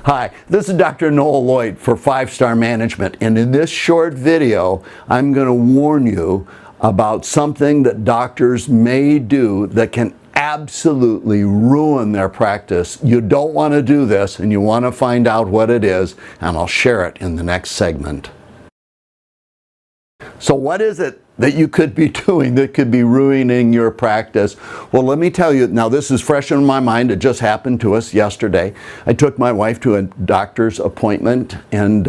Hi, this is Dr. Noel Lloyd for 5-Star Management, and in this short video I'm going to warn you about something that doctors may do that can absolutely ruin their practice. You don't want to do this, and you want to find out what it is, and I'll share it in the next segment. So what is it that you could be doing that could be ruining your practice? Well, let me tell you, now this is fresh in my mind. It just happened to us yesterday. I took my wife to a doctor's appointment, and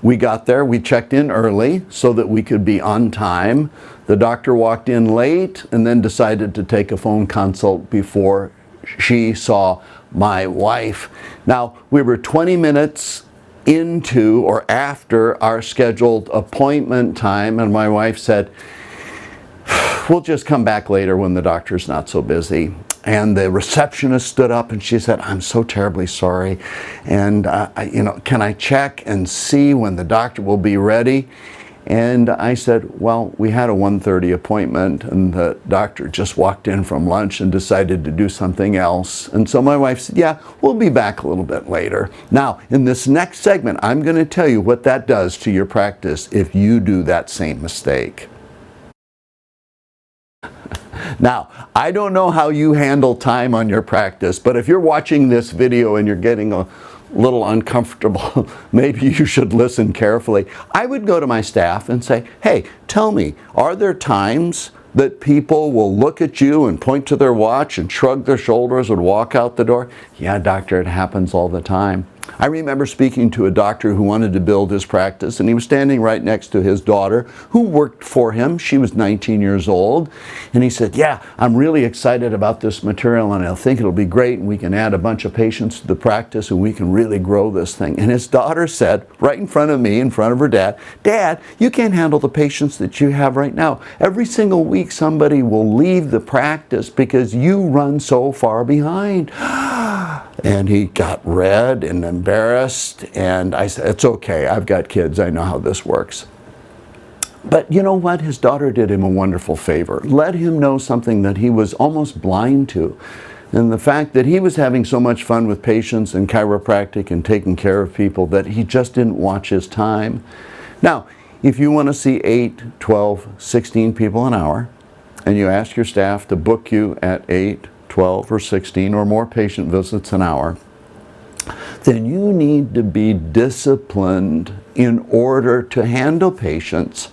we got there. We checked in early so that we could be on time. The doctor walked in late and then decided to take a phone consult before she saw my wife. Now, we were 20 minutes into or after our scheduled appointment time, and my wife said, "We'll just come back later when the doctor's not so busy." And the receptionist stood up and she said, "I'm so terribly sorry, and can I check and see when the doctor will be ready?" And I said, "Well, we had a 1:30 appointment, and the doctor just walked in from lunch and decided to do something else." And so my wife said, "Yeah, we'll be back a little bit later." Now, in this next segment, I'm going to tell you what that does to your practice if you do that same mistake. Now, I don't know how you handle time on your practice, but if you're watching this video and you're getting a little uncomfortable, maybe you should listen carefully. I would go to my staff and say, "Hey, tell me, are there times that people will look at you and point to their watch and shrug their shoulders and walk out the door?" "Yeah, doctor, it happens all the time." I remember speaking to a doctor who wanted to build his practice, and he was standing right next to his daughter who worked for him. She was 19 years old, and he said, "Yeah, I'm really excited about this material, and I think it'll be great, and we can add a bunch of patients to the practice, and we can really grow this thing." And his daughter said, right in front of me, in front of her dad, "Dad, you can't handle the patients that you have right now. Every single week somebody will leave the practice because you run so far behind." And he got red and embarrassed, and I said, "It's okay, I've got kids, I know how this works." But you know what? His daughter did him a wonderful favor. Let him know something that he was almost blind to. And the fact that he was having so much fun with patients and chiropractic and taking care of people that he just didn't watch his time. Now, if you want to see 8, 12, 16 people an hour, and you ask your staff to book you at 8, 12, or 16 or more patient visits an hour, then you need to be disciplined in order to handle patients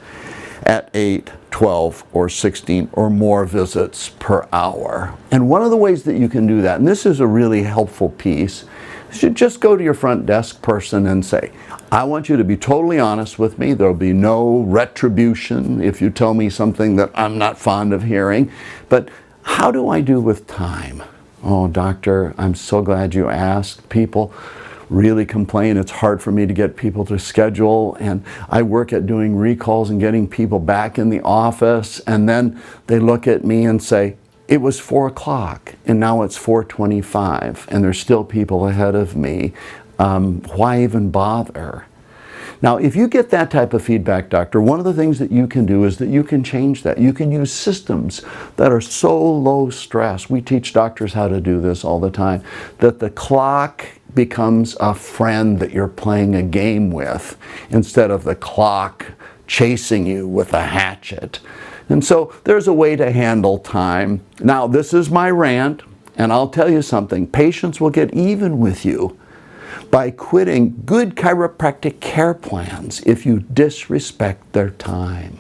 at 8, 12, or 16 or more visits per hour. And one of the ways that you can do that, and this is a really helpful piece, you should just go to your front desk person and say, "I want you to be totally honest with me. There'll be no retribution if you tell me something that I'm not fond of hearing. But how do I do with time?" "Oh, doctor, I'm so glad you asked. People really complain. It's hard for me to get people to schedule, and I work at doing recalls and getting people back in the office, and then they look at me and say, 'It was 4 o'clock and now it's 4:25 and there's still people ahead of me. Why even bother?'" Now, if you get that type of feedback, doctor, one of the things that you can do is that you can change that. You can use systems that are so low stress. We teach doctors how to do this all the time, that the clock becomes a friend that you're playing a game with instead of the clock chasing you with a hatchet. And so there's a way to handle time. Now, this is my rant, and I'll tell you something. Patients will get even with you by quitting good chiropractic care plans if you disrespect their time.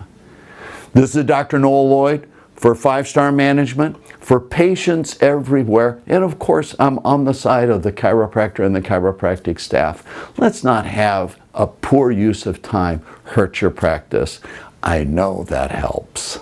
This is Dr. Noel Lloyd for 5-Star Management, for patients everywhere, and of course I'm on the side of the chiropractor and the chiropractic staff. Let's not have a poor use of time hurt your practice. I know that helps.